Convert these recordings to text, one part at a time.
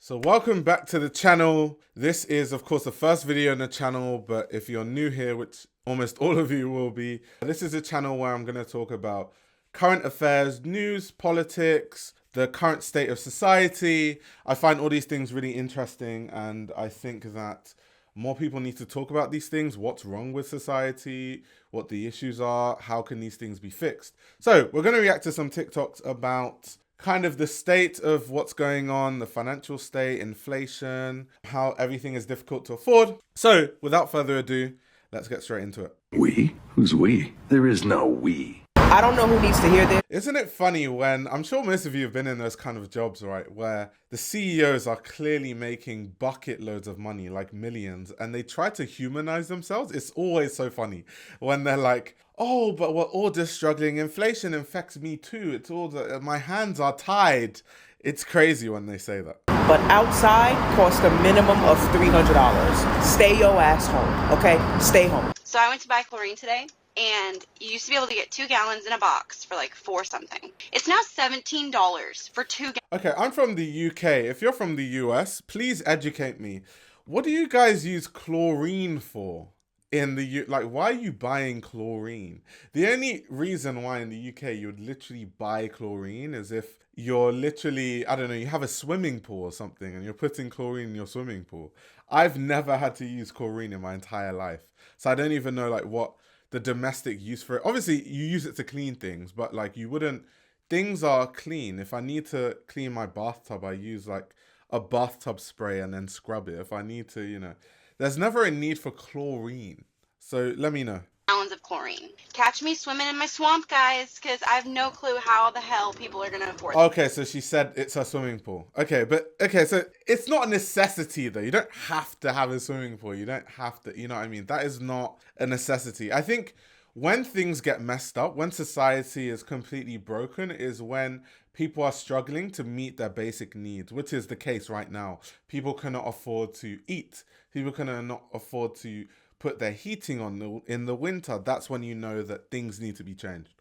So welcome back to the channel. This is of course the first video on the channel, but if you're new here, which almost all of you will be, this is a channel where I'm going to talk about current affairs, news, politics, the current state of society. I find all these things really interesting, and I think that more people need to talk about these things. What's wrong with society? What the issues are? How can these things be fixed? So we're going to react to some TikToks about kind of the state of what's going on, the financial state, inflation, how everything is difficult to afford. So without further ado, let's get straight into it. We? Who's we? There is no we. I don't know who needs to hear this. Isn't it funny when, I'm sure most of you have been in those kind of jobs, right? Where the CEOs are clearly making bucket loads of money, like millions, and they try to humanize themselves. It's always so funny when they're like, oh, but we're all just struggling. Inflation affects me too. It's all my hands are tied. It's crazy when they say that. But outside costs a minimum of $300. Stay your ass home, okay? Stay home. So I went to buy chlorine today, and you used to be able to get 2 gallons in a box for like $4 something. It's now $17 for 2 gallons. Okay, I'm from the UK. If you're from the US, please educate me. What do you guys use chlorine for? Why are you buying chlorine? The only reason why in the UK you would literally buy chlorine is if you're literally, I don't know, you have a swimming pool or something and you're putting chlorine in your swimming pool. I've never had to use chlorine in my entire life. So I don't even know like what the domestic use for it. Obviously you use it to clean things, but like you wouldn't, things are clean. If I need to clean my bathtub, I use like a bathtub spray and then scrub it. If I need to, you know, there's never a need for chlorine. So let me know. Gallons of chlorine. Catch me swimming in my swamp, guys, because I have no clue how the hell people are going to afford it. Okay, so she said it's a swimming pool. Okay, so it's not a necessity though. You don't have to have a swimming pool. You don't have to, you know what I mean? That is not a necessity. I think when things get messed up, when society is completely broken, is when people are struggling to meet their basic needs, which is the case right now. People cannot afford to eat. People cannot afford to put their heating on in the winter. That's when you know that things need to be changed.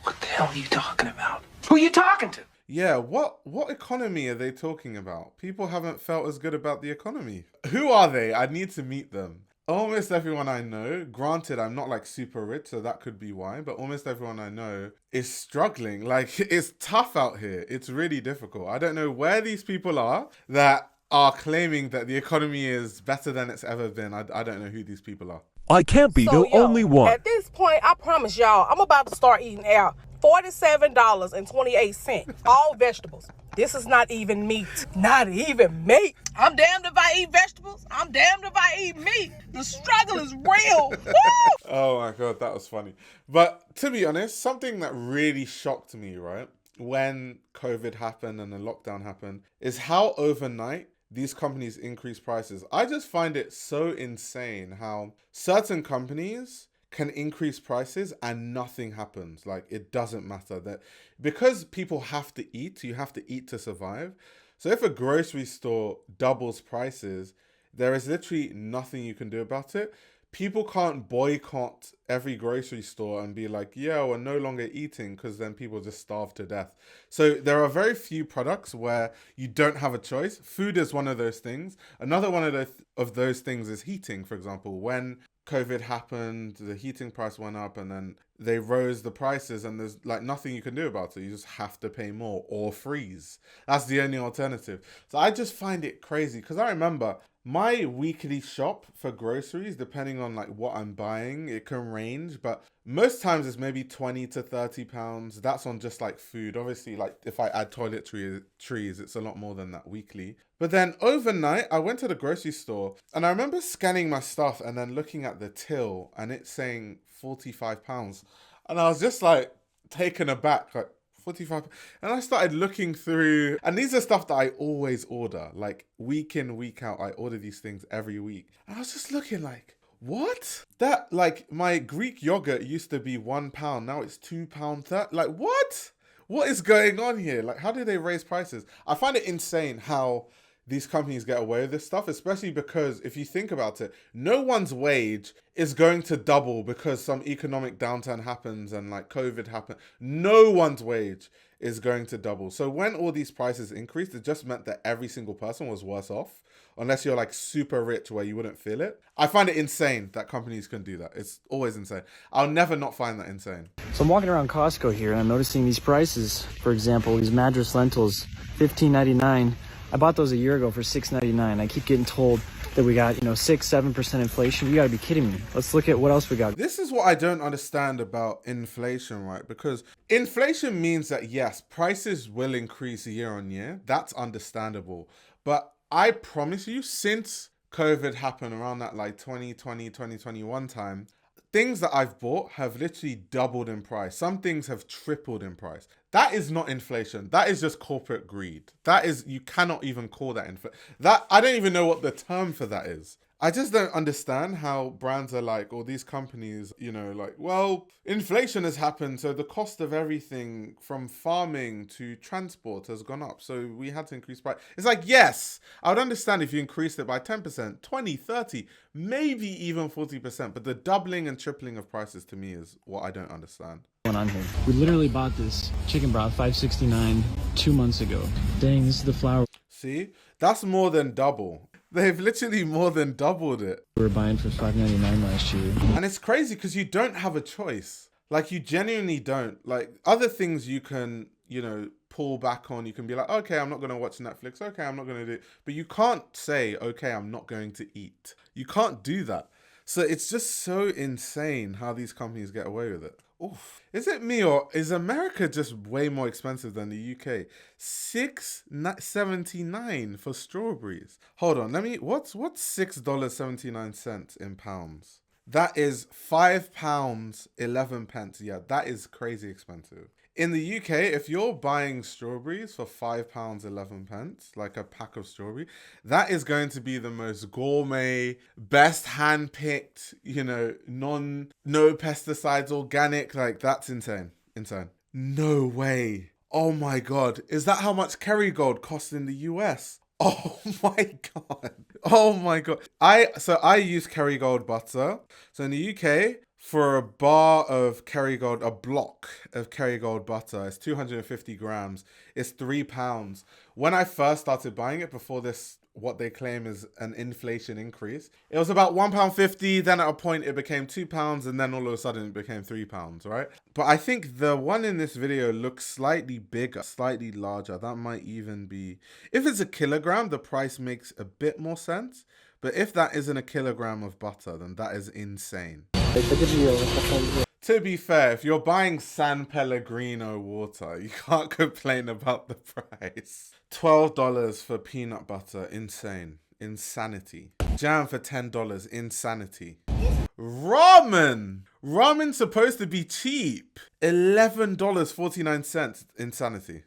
What the hell are you talking about? Who are you talking to? Yeah, what economy are they talking about? People haven't felt as good about the economy. Who are they? I need to meet them. Almost everyone I know, granted I'm not like super rich, so that could be why, but almost everyone I know is struggling. Like, it's tough out here. It's really difficult. I don't know where these people are that are claiming that the economy is better than it's ever been. I don't know who these people are. I can't be the only one. At this point, I promise y'all, I'm about to start eating out. $47.28, all vegetables. This is not even meat. Not even meat. I'm damned if I eat vegetables. I'm damned if I eat meat. The struggle is real. Woo! Oh my God, that was funny. But to be honest, something that really shocked me, right, when COVID happened and the lockdown happened, is how overnight these companies increase prices. I just find it so insane how certain companies can increase prices and nothing happens. Like, it doesn't matter. That because people have to eat, you have to eat to survive. So if a grocery store doubles prices, there is literally nothing you can do about it. People can't boycott every grocery store and be like, yeah, we're no longer eating, because then people just starve to death. So there are very few products where you don't have a choice. Food is one of those things. Another one of those things is heating, for example. When COVID happened, the heating price went up and then they rose the prices and there's like nothing you can do about it. You just have to pay more or freeze. That's the only alternative. So I just find it crazy because I remember my weekly shop for groceries, depending on like what I'm buying, it can range, but most times it's maybe 20 to 30 pounds. That's on just like food. Obviously, like if I add toiletries, it's a lot more than that weekly. But then overnight, I went to the grocery store and I remember scanning my stuff and then looking at the till and it's saying 45 pounds. And I was just like taken aback, like 45. And I started looking through, and these are stuff that I always order, like week in, week out. I order these things every week. And I was just looking like, what? That, like, my Greek yogurt used to be £1, now it's £2.30. Like, what? What is going on here? Like, how do they raise prices? I find it insane how these companies get away with this stuff, especially because if you think about it, no one's wage is going to double because some economic downturn happens and like COVID happens. No one's wage is going to double. So when all these prices increased, it just meant that every single person was worse off, unless you're like super rich where you wouldn't feel it. I find it insane that companies can do that. It's always insane. I'll never not find that insane. So I'm walking around Costco here and I'm noticing these prices. For example, these mattress lentils, $15.99. I bought those a year ago for $6.99. I keep getting told that we got, 6-7% inflation. You gotta be kidding me. Let's look at what else we got. This is what I don't understand about inflation, right? Because inflation means that yes, prices will increase year on year. That's understandable. But I promise you, since COVID happened around that like 2020, 2021 time, things that I've bought have literally doubled in price. Some things have tripled in price. That is not inflation. That is just corporate greed. That is, you cannot even call that inflation. That, I don't even know what the term for that is. I just don't understand how brands are like, or these companies, like, well, inflation has happened, so the cost of everything from farming to transport has gone up, so we had to increase price. It's like, yes, I would understand if you increased it by 10%, 20, 30, maybe even 40%, but the doubling and tripling of prices to me is what I don't understand. Going on here. We literally bought this chicken broth, $5.69, 2 months ago. Dang, this is the flour See, that's more than double. They've literally more than doubled it. we were buying for $5.99 last year. And it's crazy because you don't have a choice. Like, you genuinely don't. Like, other things you can, pull back on. You can be like, okay, I'm not going to watch Netflix. Okay, I'm not going to do it. But you can't say, okay, I'm not going to eat. You can't do that. So it's just so insane how these companies get away with it. Oof. Is it me, or is America just way more expensive than the UK? $6.79 for strawberries. Hold on, what's $6.79 in pounds? That is £5.11. Yeah, that is crazy expensive. In the UK, if you're buying strawberries for £5.11, like a pack of strawberry, that is going to be the most gourmet, best hand-picked, no pesticides, organic. Like, that's insane. Insane. No way. Oh my God. Is that how much Kerrygold costs in the US? Oh my God. Oh my God. I use Kerrygold butter. So in the UK, for a bar of Kerrygold, a block of Kerrygold butter, it's 250 grams. It's £3. When I first started buying it, before this, what they claim is an inflation increase, it was about £1.50. Then at a point it became £2, and then all of a sudden it became £3, right? But I think the one in this video looks slightly bigger, slightly larger. That might even be, if it's a kilogram, the price makes a bit more sense. But if that isn't a kilogram of butter, then that is insane. To be fair, if you're buying San Pellegrino water, you can't complain about the price. $12 for peanut butter, insane. Insanity. Jam for $10, insanity. Ramen's supposed to be cheap. $11.49, insanity.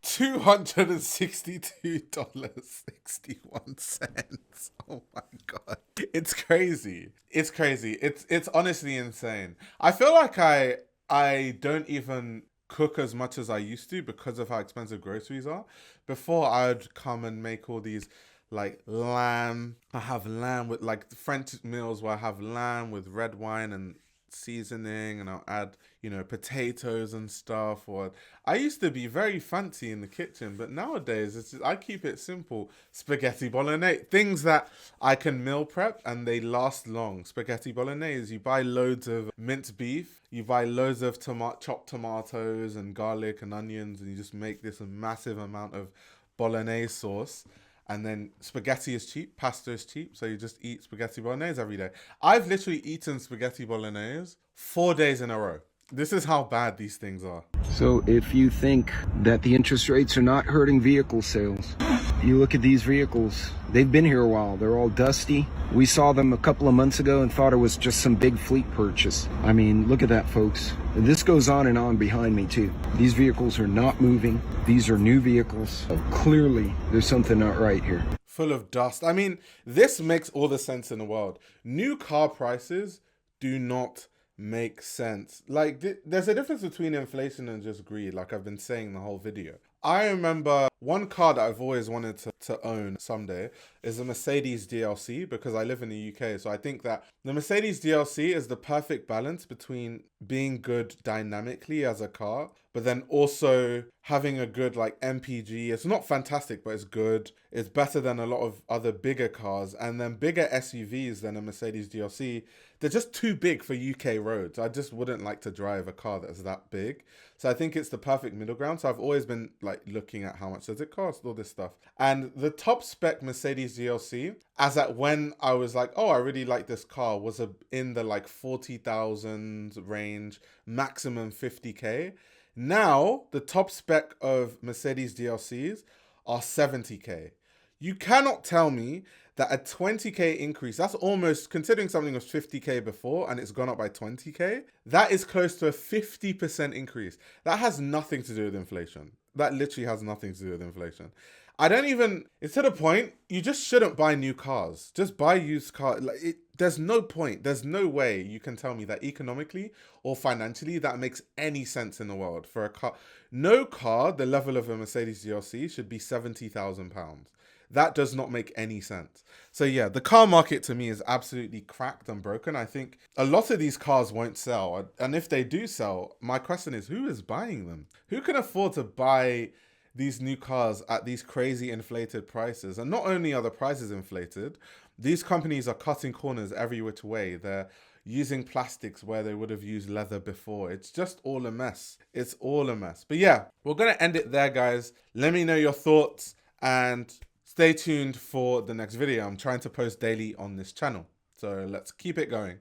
$262.61. Oh my God. It's crazy. It's crazy. It's honestly insane. I feel like I don't even cook as much as I used to because of how expensive groceries are. Before, I would come and make all these like lamb. I have lamb with like French meals where I have lamb with red wine and seasoning, and I'll add potatoes and stuff. Or I used to be very fancy in the kitchen, but nowadays it's just, I keep it simple. Spaghetti bolognese, things that I can meal prep and they last long. Spaghetti bolognese, you buy loads of minced beef, you buy loads of chopped tomatoes and garlic and onions, and you just make this massive amount of bolognese sauce. And then spaghetti is cheap, pasta is cheap, so you just eat spaghetti bolognese every day. I've literally eaten spaghetti bolognese 4 days in a row. This is how bad these things are. So if you think that the interest rates are not hurting vehicle sales, you look at these vehicles, they've been here a while. They're all dusty. We saw them a couple of months ago and thought it was just some big fleet purchase. I mean, look at that, folks. And this goes on and on behind me too. These vehicles are not moving. These are new vehicles. So clearly, there's something not right here. Full of dust. I mean, this makes all the sense in the world. New car prices do not make sense. Like, there's a difference between inflation and just greed, like I've been saying the whole video. I remember one car that I've always wanted to own someday is a Mercedes DLC, because I live in the UK. So I think that the Mercedes DLC is the perfect balance between being good dynamically as a car, but then also having a good like MPG. It's not fantastic, but it's good. It's better than a lot of other bigger cars, and then bigger SUVs than a Mercedes DLC. They're just too big for UK roads. I just wouldn't like to drive a car that's that big. So I think it's the perfect middle ground. So I've always been like looking at how much does it cost, all this stuff. And the top spec Mercedes DLC, as at when I was like, oh, I really like this car, was in the like 40,000 range, maximum 50K. Now, the top spec of Mercedes DLCs are 70K. You cannot tell me that a 20K increase, that's almost, considering something was 50K before and it's gone up by 20K, that is close to a 50% increase. That has nothing to do with inflation. That literally has nothing to do with inflation. I don't even, it's to the point, you just shouldn't buy new cars. Just buy used cars. There's no point. There's no way you can tell me that economically or financially that makes any sense in the world for a car. No car, the level of a Mercedes GLC, should be £70,000. That does not make any sense. So yeah, the car market to me is absolutely cracked and broken. I think a lot of these cars won't sell. And if they do sell, my question is, who is buying them? Who can afford to buy these new cars at these crazy inflated prices? And not only are the prices inflated, these companies are cutting corners every which way. They're using plastics where they would have used leather before. It's just all a mess. It's all a mess. But yeah, we're going to end it there, guys. Let me know your thoughts and stay tuned for the next video. I'm trying to post daily on this channel, so let's keep it going.